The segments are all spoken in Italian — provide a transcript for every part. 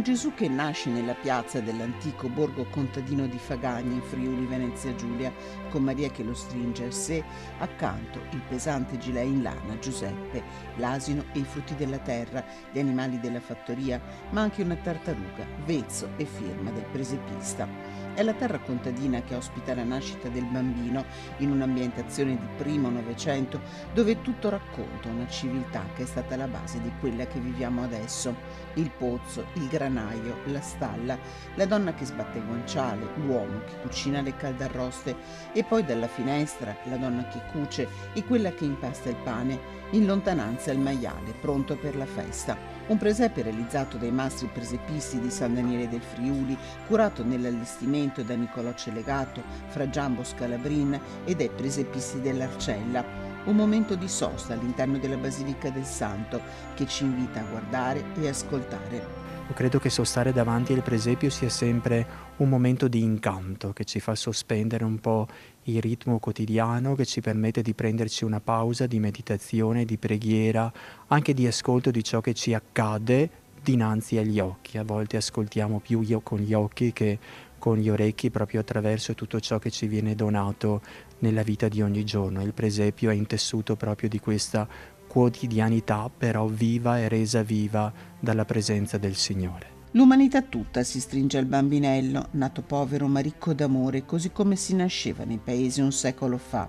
un Gesù che nasce nella piazza dell'antico borgo contadino di Fagagna in Friuli Venezia Giulia, con Maria che lo stringe a sé, accanto il pesante gilet in lana Giuseppe, l'asino e i frutti della terra, gli animali della fattoria, ma anche una tartaruga, vezzo e firma del presepista. È la terra contadina che ospita la nascita del bambino in un'ambientazione di primo Novecento dove tutto racconta una civiltà che è stata la base di quella che viviamo adesso. Il pozzo, il granaio, la stalla, la donna che sbatte il guanciale, l'uomo che cucina le caldarroste e poi dalla finestra la donna che cuce e quella che impasta il pane. In lontananza il maiale, pronto per la festa. Un presepe realizzato dai mastri presepisti di San Daniele del Friuli, curato nell'allestimento da Nicolò Celegato, fra Giambo Scalabrin e dai presepisti dell'Arcella. Un momento di sosta all'interno della Basilica del Santo che ci invita a guardare e ascoltare. Io credo che sostare davanti al presepio sia sempre un momento di incanto che ci fa sospendere un po' il ritmo quotidiano, che ci permette di prenderci una pausa di meditazione, di preghiera, anche di ascolto di ciò che ci accade dinanzi agli occhi. A volte ascoltiamo più con gli occhi che con gli orecchi, proprio attraverso tutto ciò che ci viene donato nella vita di ogni giorno. Il presepio è intessuto proprio di questa quotidianità, però viva e resa viva dalla presenza del Signore. L'umanità tutta si stringe al bambinello, nato povero ma ricco d'amore, così come si nasceva nei paesi un secolo fa.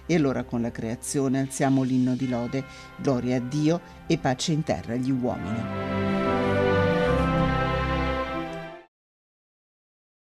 E allora con la creazione alziamo l'inno di lode, gloria a Dio e pace in terra agli uomini.